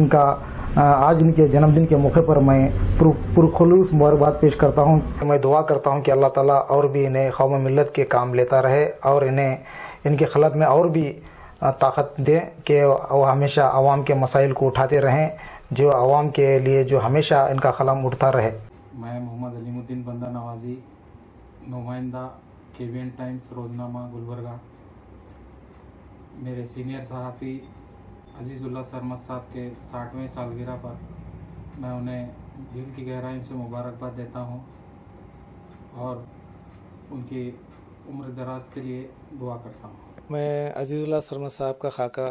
ان کے جنم دن کے موقع پر میں پرخلوص مبارکباد پیش کرتا ہوں۔ میں دعا کرتا ہوں کہ اللہ تعالیٰ اور بھی انہیں قوم ملت کے کام لیتا رہے اور انہیں ان کے خلق میں اور بھی طاقت دیں کہ وہ ہمیشہ عوام کے مسائل کو اٹھاتے رہیں، جو عوام کے لیے جو ہمیشہ ان کا قلم اٹھتا رہے۔ میں محمد علیم الدین بندہ نوازی، نمائندہ KBN ٹائمز روزنامہ گلبرگہ۔ میرے سینئر صحافی عزیز اللہ سرمد صاحب کے 60ویں سالگرہ پر میں انہیں دل کی گہرائیوں سے مبارکباد دیتا ہوں اور ان کی عمر دراز کے لیے دعا کرتا ہوں۔ میں عزیز اللہ سرمد صاحب کا خاکہ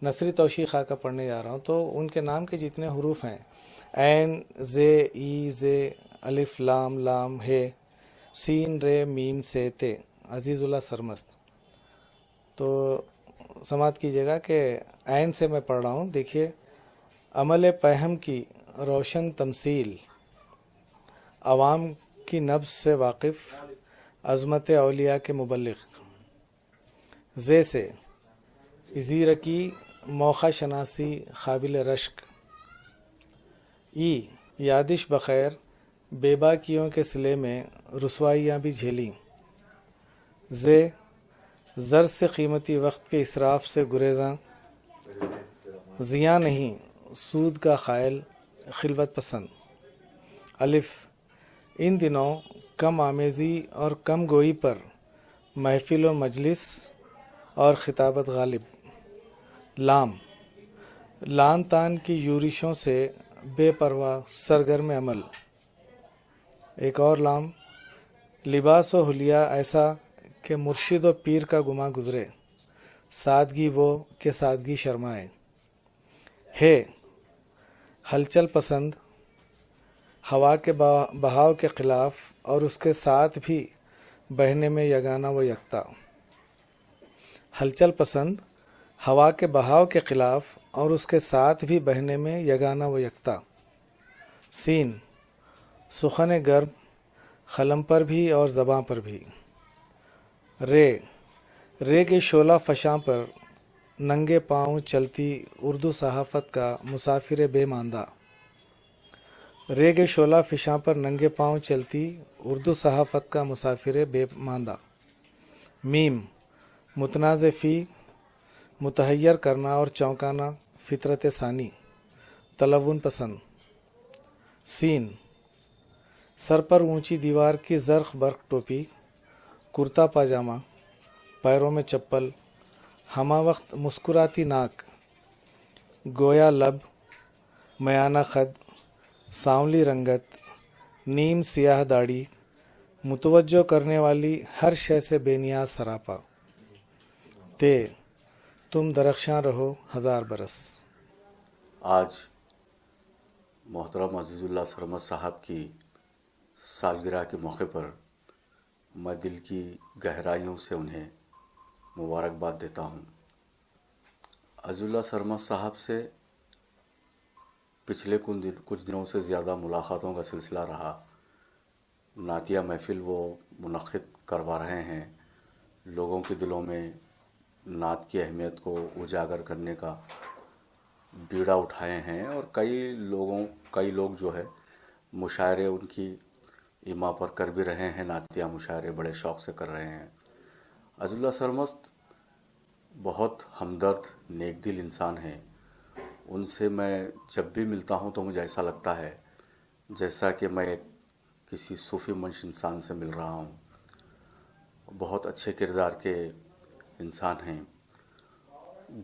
نثری توشیح خاکہ پڑھنے جا رہا ہوں، تو ان کے نام کے جتنے حروف ہیں عین، زے، ای، زے، الف، لام، لام، ہے، سین، رے، میم، سے، تے، عزیز اللہ سرمست۔ تو سماعت کیجیے گا کہ عین سے میں پڑھ رہا ہوں۔ دیکھیے، عمل پہم کی روشن تمثیل، عوام کی نبض سے واقف، عظمت اولیاء کے مبلغ۔ زے سے ازیر کی موقع شناسی قابل رشک۔ ای، یادش بخیر، بے باکیوں کے صلے میں رسوائیاں بھی جھیلیں۔ زے، زر سے قیمتی وقت کے اسراف سے گریزاں، زیاں نہیں سود کا قائل، خلوت پسند۔ الف، ان دنوں کم آمیزی اور کم گوئی پر محفل و مجلس اور خطابت غالب۔ لام، لان تان کی یورشوں سے بے پرواہ سرگرم عمل۔ ایک اور لام، لباس و حلیہ ایسا کہ مرشد و پیر کا گما گزرے، سادگی وہ کہ سادگی شرمائے۔ ہے، ہلچل پسند، ہوا کے بہاؤ کے خلاف اور اس کے ساتھ بھی بہنے میں یگانہ و یکتا۔ ہلچل پسند، ہوا کے بہاؤ کے خلاف اور اس کے ساتھ بھی بہنے میں یگانہ و یکتا۔ سین، سخن گرم، قلم پر بھی اور زباں پر بھی۔ رے، رے کے شعلہ فشاں پر ننگے پاؤں چلتی اردو صحافت کا مسافر بے ماندہ۔ رے کے شعلہ فشاں پر ننگے پاؤں چلتی اردو صحافت کا مسافر بے ماندہ۔ میم، متنازع فی، متحیر کرنا اور چونکانا، فطرت ثانی، تلون پسند۔ سین، سر پر اونچی دیوار کی زرق برق ٹوپی، کرتا پاجامہ، پیروں میں چپل، ہمہ وقت مسکراتی ناک، گویا لب، میانہ خد، سانولی رنگت، نیم سیاہ داڑھی، متوجہ کرنے والی ہر شے سے بے نیاز سراپا۔ تے، تم درخشاں رہو ہزار برس۔ آج محترم عزیز اللہ سرمد صاحب کی سالگرہ کے موقع پر میں دل کی گہرائیوں سے انہیں مبارکباد دیتا ہوں۔ عزیز اللہ سرمد صاحب سے پچھلے کچھ دنوں سے زیادہ ملاقاتوں کا سلسلہ رہا۔ نعتیہ محفل وہ منعقد کروا رہے ہیں، لوگوں کے دلوں میں نعت کی اہمیت کو اجاگر کرنے کا بیڑا اٹھائے ہیں، اور کئی لوگ جو ہے مشاعرے ان کی ایما پر کر بھی رہے ہیں، نعتیہ مشاعرے بڑے شوق سے کر رہے ہیں۔ عزیز اللہ سرمست بہت ہمدرد نیک دل انسان ہیں، ان سے میں جب بھی ملتا ہوں تو مجھے ایسا لگتا ہے جیسا کہ میں کسی صوفی منش انسان سے مل رہا ہوں۔ بہت اچھے کردار کے انسان ہیں۔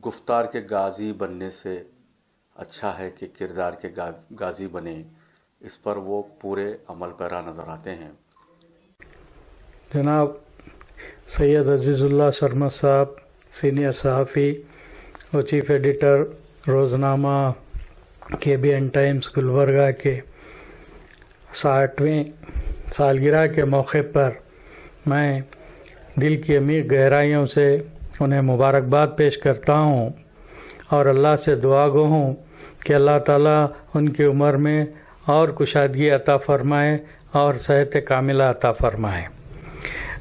گفتار کے غازی بننے سے اچھا ہے کہ کردار کے غازی بنے، اس پر وہ پورے عمل پیرا نظر آتے ہیں۔ جناب سید عزیز اللہ سرمد صاحب، سینئر صحافی اور چیف ایڈیٹر روزنامہ KBN ٹائمز گلبرگہ کے 60वें सालगिरह के मौके पर मैं दिल की अमीर गहराइयों से उन्हें मुबारकबाद पेश करता हूँ और अल्लाह से दुआ गो हूँ कि अल्लाह ताला उनकी उम्र में और कुशादगी अता फरमाए और सेहत कामिला अता फरमाए।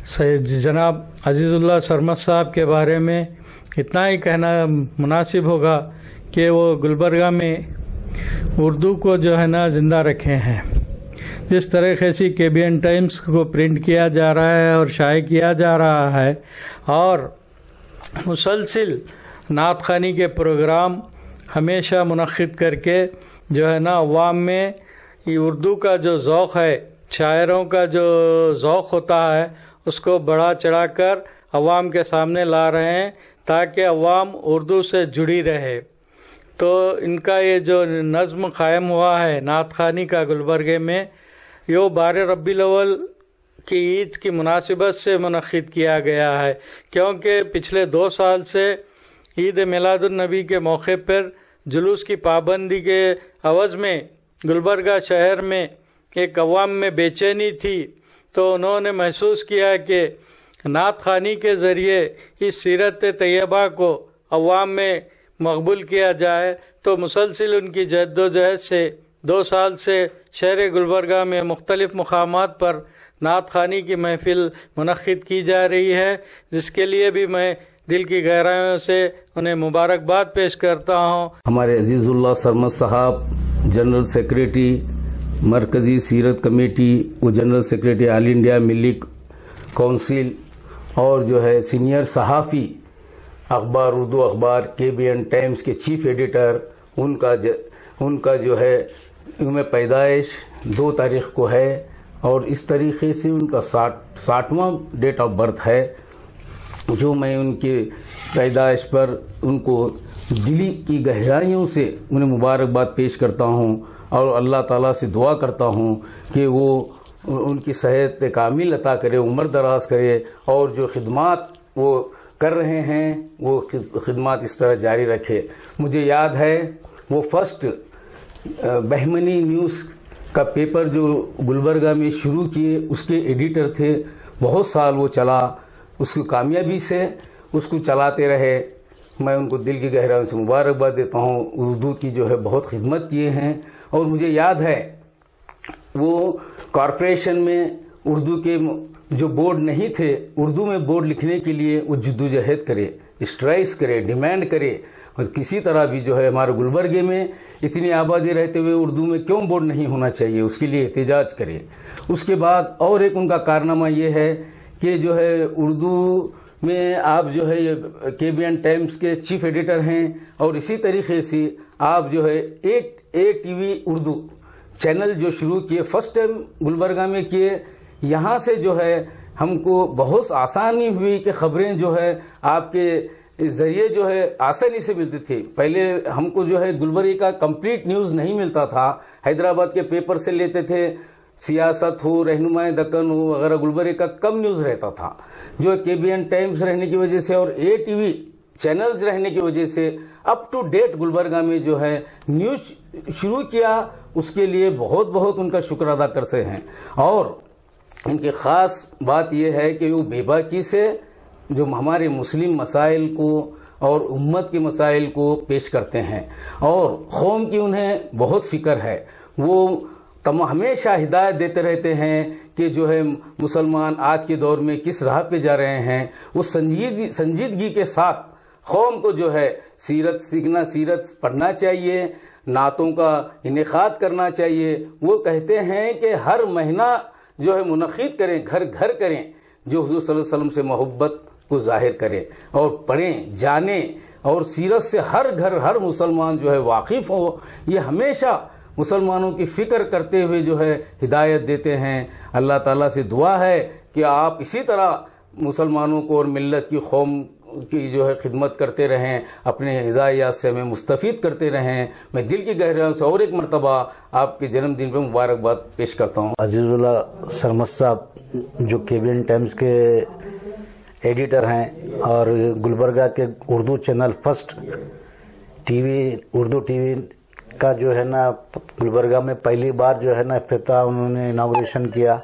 जनाब अजीज़ुल्लाह सरमद साहब के बारे में इतना ही कहना मुनासिब होगा कि वो गुलबर्गा में उर्दू को जो है ना ज़िंदा रखे हैं। जिस तरीके से केबीएन टाइम्स को प्रिंट किया जा रहा है और शाये किया जा रहा है और मुसलसिल नात ख़ानी के प्रोग्राम हमेशा मुनक़िद करके जो है ना अवाम में ये उर्दू का जो ज़ौक़ है, शायरों का जो ज़ौक़ होता है, उसको बढ़ा चढ़ा कर अवाम के सामने ला रहे हैं ताकि अवाम उर्दू से जुड़ी रहे। तो इनका ये जो नज़्म क़ायम हुआ है नात ख़ानी का गुलबर्गे में, यो 12 रबीउल अव्वल की ईद की मुनासिबत से मुनक़िद किया गया है, क्योंकि पिछले 2 साल से ईद मिलादुन्नबी के मौके पर जुलूस की पाबंदी के अवज़ में गुलबर्गा शहर में एक अवाम में बेचैनी थी। तो उन्होंने महसूस किया कि नात ख़ानी के ज़रिए इस सीरत तैयबा को अवाम में मकबूल किया जाए। तो मुसलसिल उनकी जद्दोजहद से 2 साल से शहर गुलबर्गा में मुख्तलिफ़ मकामात पर नात ख़ानी की महफ़िल मुनक़िद की जा रही है, जिसके लिए भी मैं दिल की गहराइयों से उन्हें मुबारकबाद पेश करता हूँ। हमारे अजीज़ुल्लाह सरमद साहब जनरल सेक्रेटरी मरकज़ी सीरत कमेटी व जनरल सेक्रेटरी ऑल इंडिया मिली काउंसिल और जो है सीनियर सहाफ़ी अखबार उर्दू अखबार केबीएन टाइम्स के चीफ एडिटर, उनका जो है उनमें पैदाइश 2 तारीख़ को है और इस तरीक़े से उनका 60वां डेट ऑफ बर्थ है, जो मैं उनके पैदाइश पर उनको दिली की गहराइयों से उन्हें मुबारकबाद पेश करता हूँ और अल्लाह ताला से दुआ करता हूँ कि वो उनकी सेहत कामिल अता करे, उम्र दराज करे और जो खिदमात वो कर रहे हैं वो खिदमात इस तरह जारी रखे। मुझे याद है वो फर्स्ट बहमनी न्यूज़ का पेपर जो गुलबर्गा में शुरू किए, उसके एडिटर थे। बहुत साल वो चला, उसकी कामयाबी से उसको चलाते रहे। मैं उनको दिल की गहराइयों से मुबारकबाद देता हूँ। उर्दू की जो है बहुत खिदमत किए हैं और मुझे याद है वो कॉरपोरेशन में उर्दू के जो बोर्ड नहीं थे, उर्दू में बोर्ड लिखने के लिए वो जद्दोजहद करे, स्ट्राइक्स करे, डिमांड करे और किसी तरह भी जो है हमारे गुलबर्गे में इतनी आबादी रहते हुए उर्दू में क्यों बोर्ड नहीं होना चाहिए, उसके लिए एहतजाज करे। उसके बाद और एक उनका कारनामा ये है कि जो है उर्दू में आप जो है ये केबीएन टाइम्स के चीफ एडिटर हैं और इसी तरीके से आप जो है ए टीवी उर्दू चैनल जो शुरू किए, फर्स्ट टाइम गुलबर्गा में किए। यहाँ से जो है हमको बहुत आसानी हुई कि खबरें जो है आपके ज़रिए जो है आसानी से मिलती थी। पहले हमको जो है गुलबर्गा का कंप्लीट न्यूज़ नहीं मिलता था, हैदराबाद के पेपर से लेते थे, सियासत हो, रहनुमाई दक्कन हो वगैरह, गुलबर्गा का कम न्यूज़ रहता था। जो केबीएन टाइम्स रहने की वजह से और ए टीवी चैनल्स रहने की वजह से अप टू डेट गुलबर्गा में जो है न्यूज़ शुरू किया, उसके लिए बहुत बहुत उनका शुक्र अदा करते हैं। और इनकी ख़ास बात यह है कि वो बेबाकी से जो हमारे मुस्लिम मसाइल को और उम्मत के मसाइल को पेश करते हैं और कौम की उन्हें बहुत फिक्र है। वो हमेशा हिदायत देते रहते हैं कि जो है मुसलमान आज के दौर में किस राह पे जा रहे हैं। वो संजीदगी के साथ कौम को जो है सीरत सीखना, सीरत पढ़ना चाहिए, नातों का इनेकाद करना चाहिए। वो कहते हैं कि हर महीना जो है मुनक़िद करें, घर घर करें, जो हुज़ूर सल्लल्लाहु अलैहि वसल्लम से मोहब्बत को जाहिर करें और पढ़ें, जानें और सीरत से हर घर हर मुसलमान जो है वाकिफ़ हो। ये हमेशा मुसलमानों की फ़िक्र करते हुए जो है हिदायत देते हैं। अल्लाह ताला से दुआ है कि आप इसी तरह मुसलमानों को और मिल्लत की कौम की जो है खिदमत करते रहें, अपने हिदायत से हमें मुस्तफ़ीद करते रहें। मैं दिल की गहराइयों से और एक मरतबा आपके जन्मदिन पर मुबारकबाद पेश करता हूँ। अजीज़ुल्लाह सरमद साहब जो केबीएन टाइम्स के एडिटर हैं और गुलबर्गा के Urdu channel first TV Urdu TV का जो है ना गुलबर्गा में पहली बार जो है ना इफ्तिताह उन्होंने इनाग्रेशन किया।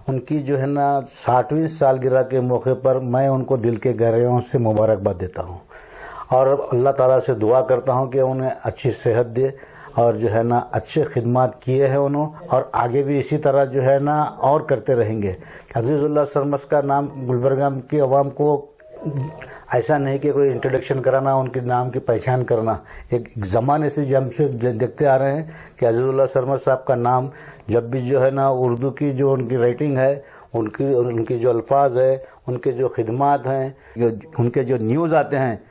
उनकी जो है ना 60वीं सालगिरह के मौके पर मैं उनको दिल के गहराइयों से मुबारकबाद देता हूँ और अल्लाह ताला से दुआ करता हूँ कि उन्हें अच्छी सेहत दे और जो है ना अच्छे खिदमत किए हैं उन्होंने और आगे भी इसी तरह जो है ना और करते रहेंगे। अजीजुल्लाह सरमस्त का नाम गुलबर्गा की आवाम को ऐसा नहीं कि कोई इंट्रोडक्शन कराना, उनके नाम की पहचान करना, एक ज़माने से जब से देखते आ रहे हैं कि अजीजुल्लाह सरमस्त साहब का नाम जब भी जो है ना उर्दू की जो उनकी राइटिंग है, उनकी जो अल्फाज है, उनके जो खिदमात हैं, उनके जो न्यूज़ आते हैं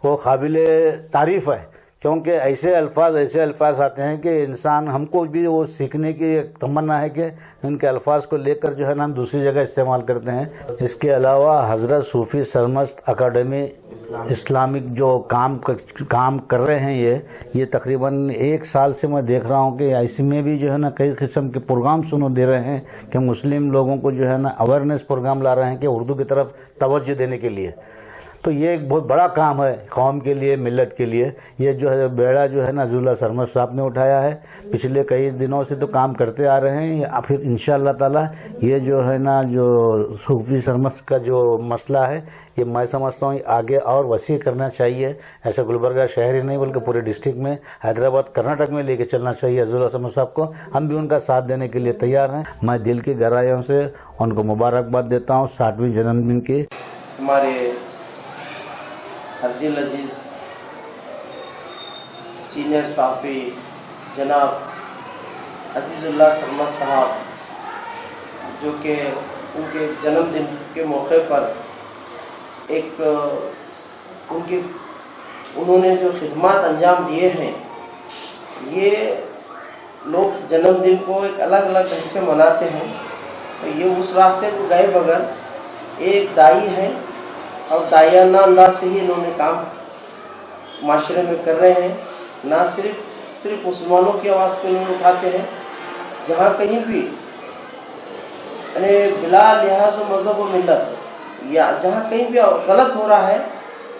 वो काबिल तारीफ़ है, क्योंकि ऐसे अल्फाज आते हैं कि इंसान हमको भी वो सीखने की एक तमन्ना है कि उनके अल्फाज को लेकर जो है ना हम दूसरी जगह इस्तेमाल करते हैं। इसके अलावा हज़रत सूफ़ी सरमस्त अकादमी इस्लामिक जो काम कर रहे हैं, ये तकरीबन 1 साल से मैं देख रहा हूँ कि इसमें भी जो है ना कई किस्म के प्रोग्राम दे रहे हैं कि मुस्लिम लोगों को जो है ना अवेयरनेस प्रोग्राम ला रहे हैं कि उर्दू की तरफ तवज्जो देने के लिए। तो ये एक बहुत बड़ा काम है कौम के लिए, मिल्लत के लिए। ये जो है बेड़ा जो है ना अजीजुल्लाह सरमस्त साहब ने उठाया है, पिछले कई दिनों से तो काम करते आ रहे हैं। फिर इंशाअल्लाह ताला ये जो है ना जो सूफी सरमस्त का जो मसला है, ये मैं समझता हूँ आगे और वसी करना चाहिए। ऐसा गुलबर्गा शहर ही नहीं बल्कि पूरे डिस्ट्रिक्ट में, हैदराबाद, कर्नाटक में लेके चलना चाहिए अजीजुल्लाह सरमस्त साहब को। हम भी उनका साथ देने के लिए तैयार हैं। मैं दिल की गहराइयों से उनको मुबारकबाद देता हूँ 60वीं जन्मदिन की। हमारे हरदिल अजीज़ सीनियर साफ़ी जनाब अजीज़ुल्लाह सरमस्त साहब, जो कि उनके जन्मदिन के मौके पर उन्होंने जो खिदमत अंजाम दिए हैं, ये लोग जन्मदिन को एक अलग अलग ढंग से मनाते हैं। तो ये उस रास्ते को गए बगैर एक दाई है और दायाना अंदाज से ही इन्होंने काम माशरे में कर रहे हैं। ना सिर्फ मुसलमानों की आवाज़ को इन्होंने उठाते हैं, जहाँ कहीं भी बिला लिहाज मज़हब व मिल्लत या जहाँ कहीं भी गलत हो रहा है,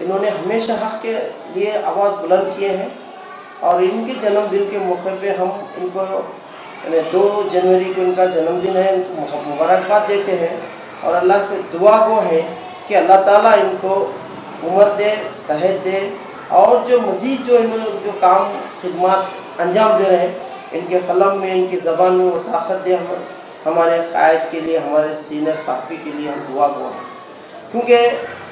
इन्होंने हमेशा हक़ के लिए आवाज़ बुलंद किए हैं। और इनके जन्मदिन के मौके पे हम इनको 2 जनवरी को इनका जन्मदिन है, इनको मुबारकबाद देते हैं और अल्लाह से दुआ गो है कि अल्लाह ताला इनको उम्र दे, सेहत दे और जो मज़ीद जो इन्होंने जो काम खिदमत अंजाम दे रहे हैं, इनके कलम में, इनकी ज़बान में वो ताकत दे। हमारे क़ायद के लिए, हमारे सीनियर साफ़ी के लिए हम दुआ गो हैं, क्योंकि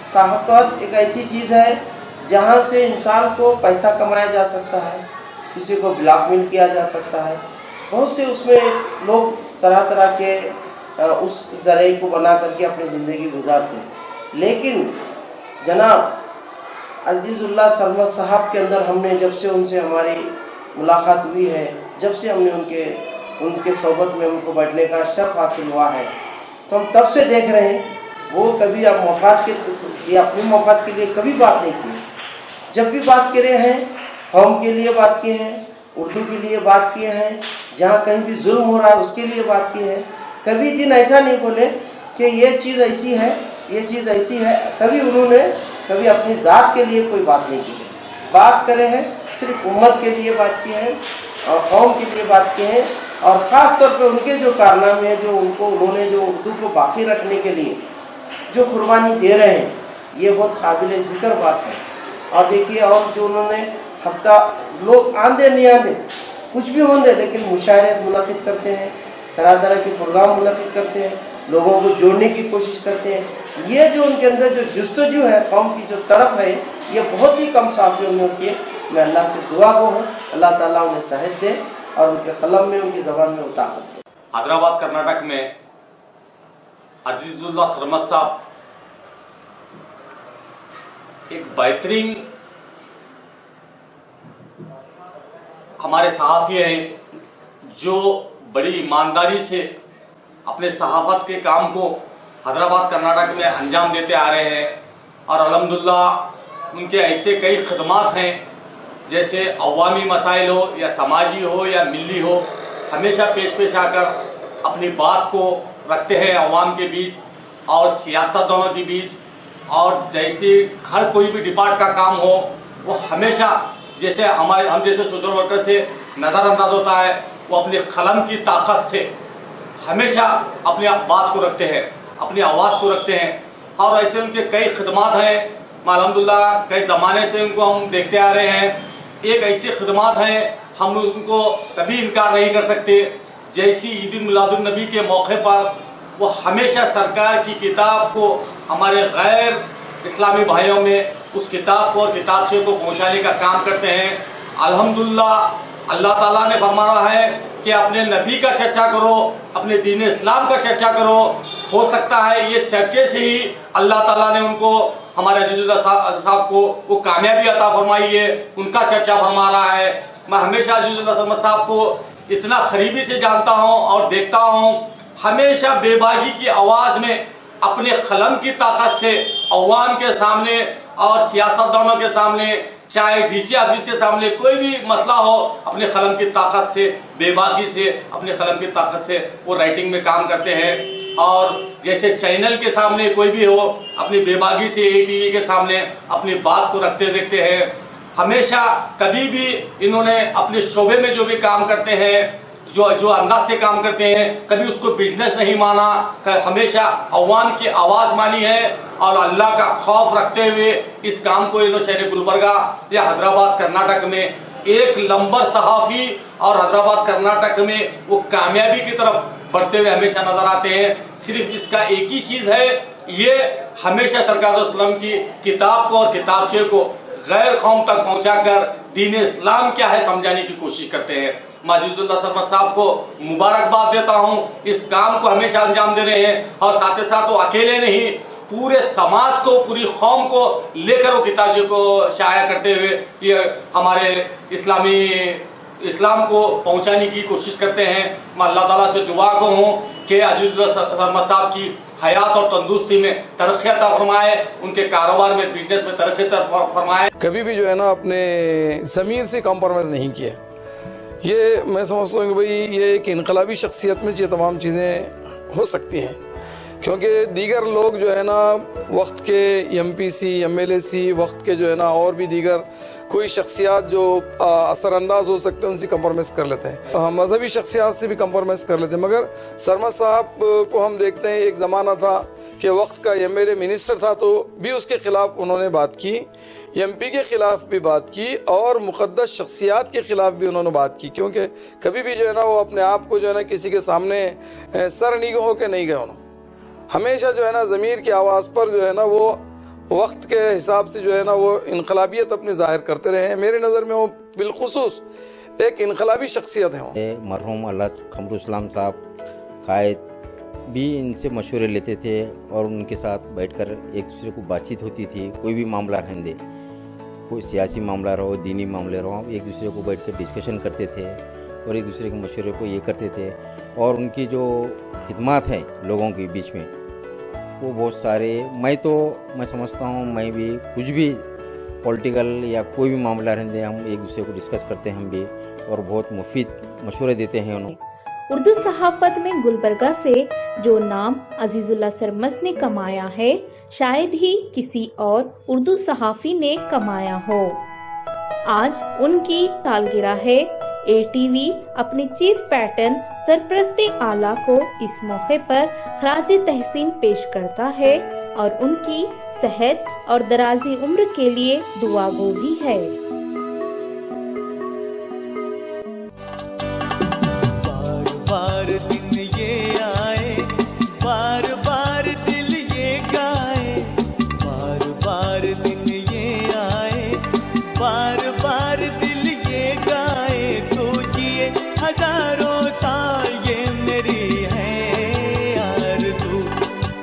सहाफ़त एक ऐसी चीज़ है जहाँ से इंसान को पैसा कमाया जा सकता है, किसी को ब्लैकमेल किया जा सकता है। बहुत से उसमें लोग तरह तरह के उस ज़रिए को बना करके अपनी ज़िंदगी गुजारते हैं। लेकिन जनाब अजीज़ुल्लाह सरमस्त साहब के अंदर हमने जब से उनसे हमारी मुलाकात हुई है, जब से हमने उनके सोबत में उनको बैठने का शर्फ हासिल हुआ है, तो हम तब से देख रहे हैं वो कभी अब मौक़ात के लिए, अपनी मौक़ात के लिए कभी बात नहीं की। जब भी बात करे हैं, कौम के लिए बात किए हैं, उर्दू के लिए बात किए हैं, जहाँ कहीं भी जुल्म हो रहा है उसके लिए बात की है। कभी दिन ऐसा नहीं बोले कि ये चीज़ ऐसी है, ये चीज़ ऐसी है। कभी अपनी ज़ात के लिए कोई बात नहीं की है। बात करे हैं सिर्फ उम्मत के लिए बात की है और कौम के लिए बात की है। और ख़ास तौर पे उनके जो कारनामे हैं, जो उन्होंने जो उर्दू को बाकी रखने के लिए जो कुर्बानी दे रहे हैं, ये बहुत काबिल ज़िक्र बात है। और देखिए, और जो उन्होंने हफ्ता लोग आंदे नहीं आंदे कुछ भी होंगे, लेकिन मुशायरे मुनक़िद करते हैं, तरह तरह के प्रोग्राम मुनक़िद करते हैं, लोगों को जोड़ने की कोशिश करते हैं। ये जो उनके अंदर जो जुस्तजू है, कौम की जो तड़प है, ये बहुत ही कम साफियों में होती है। मैं अल्लाह से दुआ गो हूँ, अल्लाह ताला उन्हें सेहत दे और उनके कलम में, उनकी ज़बान में ताकत दे। हैदराबाद कर्नाटक में अजीज़ुल्लाह सरमस्त साहब एक बेहतरीन हमारे सहाफ़ी हैं, जो बड़ी ईमानदारी से अपने सहाफ़त के काम को हैदराबाद कर्नाटक में अंजाम देते आ रहे हैं। और अल्हम्दुलिल्लाह उनके ऐसे कई खदमात हैं, जैसे अवामी मसाइल हो या समाजी हो या मिली हो, हमेशा पेश आकर अपनी बात को रखते हैं अवाम के बीच और सियासतदानों के बीच। और जैसे हर कोई भी डिपार्ट का काम हो, वो हमेशा जैसे हम जैसे सोशल वर्कर से नज़रअंदाज होता है, वो अपने कलम की ताकत से हमेशा अपनी बात को रखते हैं, अपनी आवाज़ को रखते हैं। और ऐसे उनके कई खिदमात हैं, अल्हम्दुलिल्लाह कई ज़माने से उनको हम देखते आ रहे हैं। एक ऐसी खिदमात हैं हम उनको कभी इनकार नहीं कर सकते, जैसी ईद मिलादुन नबी के मौके पर वो हमेशा सरकार की किताब को हमारे गैर इस्लामी भाइयों में उस किताब को और किताबचे को पहुंचाने का काम करते हैं। अल्हम्दुलिल्लाह अल्लाह ताला ने फरमाया है कि अपने नबी का चर्चा करो, अपने दीन इस्लाम का चर्चा करो। हो सकता है ये चर्चे से ही अल्लाह ताला ने उनको, हमारे अजीजुल्लाह साहब को वो कामयाबी अता फरमाई है, उनका चर्चा फरमा रहा है। मैं हमेशा अजीजुल्लाह सरमद साहब को इतना करीबी से जानता हूँ और देखता हूँ, हमेशा बेबागी की आवाज़ में अपने कलम की ताकत से अवाम के सामने और सियासतदानों के सामने, चाहे डीसी ऑफिस के सामने कोई भी मसला हो, अपने कलम की ताकत से, बेबाकी से, अपने कलम की ताकत से वो राइटिंग में काम करते हैं। और जैसे चैनल के सामने कोई भी हो, अपनी बेबागी से ATV के सामने अपनी बात को रखते देखते हैं। हमेशा कभी भी इन्होंने अपने शोबे में जो भी काम करते हैं, जो अंदाज से काम करते हैं, कभी उसको बिजनेस नहीं माना, हमेशा अवाम की आवाज़ मानी है। और अल्लाह का खौफ रखते हुए इस काम को इन्होंने शहर गुलबर्गा या हैदराबाद कर्नाटक में एक नंबर सहाफ़ी और हैदराबाद कर्नाटक में वो कामयाबी की तरफ बढ़ते हुए हमेशा नजर आते हैं। सिर्फ इसका एक ही चीज़ है, ये हमेशा सरकार इस्लाम की किताब को और किताबचे को गैर कौम तक पहुंचाकर दीन इस्लाम क्या है समझाने की कोशिश करते हैं। मैं अजीजुल्लाह सरमद साहब को मुबारकबाद देता हूं, इस काम को हमेशा अंजाम दे रहे हैं। और साथ ही साथ वो अकेले नहीं, पूरे समाज को, पूरी कौम को लेकर वो किताबचे को शाया करते हुए ये हमारे इस्लाम को पहुंचाने की कोशिश करते हैं। मैं अल्लाह ताला से दुआ को हूँ कि अजीजुल्लाह सरमद साहब की हयात और तंदुरुस्ती में तरक्की अता फरमाए, उनके कारोबार में, बिजनेस में तरक्की अता फरमाए। कभी भी जो है ना अपने ज़मीर से कॉम्प्रोमाइज़ नहीं किया। ये मैं समझता हूँ कि भाई ये एक इनकलाबी शख्सियत में ये तमाम चीज़ें हो सकती हैं, क्योंकि दीगर लोग जो है ना वक्त के MPC MLAC, वक्त के जो है ना और भी दीगर कोई शख्सियात जो असरअंदाज हो सकते हैं उनसे कंप्रोमाइज़ कर लेते हैं, मजहबी शख्सियात से भी कंप्रोमाइज़ कर लेते हैं। मगर सरमद साहब को हम देखते हैं, एक ज़माना था कि वक्त का MLA मिनिस्टर था तो भी उसके ख़िलाफ़ उन्होंने बात की, MP के ख़िलाफ़ भी बात की और मुक़द्दस शख्सियात के ख़िलाफ़ भी उन्होंने बात की, क्योंकि कभी भी जो है ना वो अपने आप को जो है ना किसी के सामने सर नीगो होकर नहीं गए। उन्होंने हमेशा जो है ना ज़मीर की आवाज़ पर जो है ना वो वक्त के हिसाब से जो है ना वो इनकलाबियत अपनी ज़ाहिर करते रहे हैं। मेरे नज़र में वो बिलखुसूस एक इनकलाबी शख्सियत है। मरहूम अल्लाह कमरुल इस्लाम साहब कायद भी इनसे मशवरे लेते थे और उनके साथ बैठकर एक दूसरे को बातचीत होती थी। कोई भी मामला रहने, कोई सियासी मामला रहो, दीनी मामले रहो, एक दूसरे को बैठ कर डिस्कशन करते थे और एक दूसरे के मशवरे को ये करते थे। और उनकी जो खिदमात हैं लोगों के बीच में वो बहुत सारे, मैं समझता हूँ मैं भी कुछ भी पॉलिटिकल या कोई भी मामला रहने हम एक दूसरे को डिस्कस करते हैं हम भी, और बहुत मुफीद मशवरे देते हैं उन्होंने। उर्दू सहाफ़त में गुलबर्गा से जो नाम अजीजुल्लाह सरमस ने कमाया है, शायद ही किसी और उर्दू सहाफ़ी ने कमाया हो। आज उनकी सालगिरह है। ATV अपने चीफ पैटर्न सरपरस्ती आला को इस मौके पर खराज तहसीन पेश करता है और उनकी सेहत और दराजी उम्र के लिए दुआ गो भी है। बार बार दिन ये आए, बार बार दिल ये गाए, बार बार दिन ये आए, बार बार दिल ये गाए, तो जिए हजारों साल ये मेरी है आरज़ू।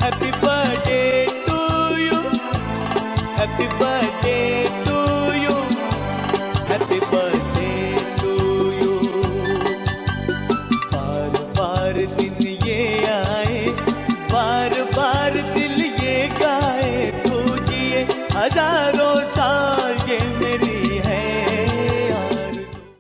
Happy birthday to you, happy birthday to you, happy birthday to you. बार बार दिन ये आए, बार बार दिल ये गाए, तो जिए हजारों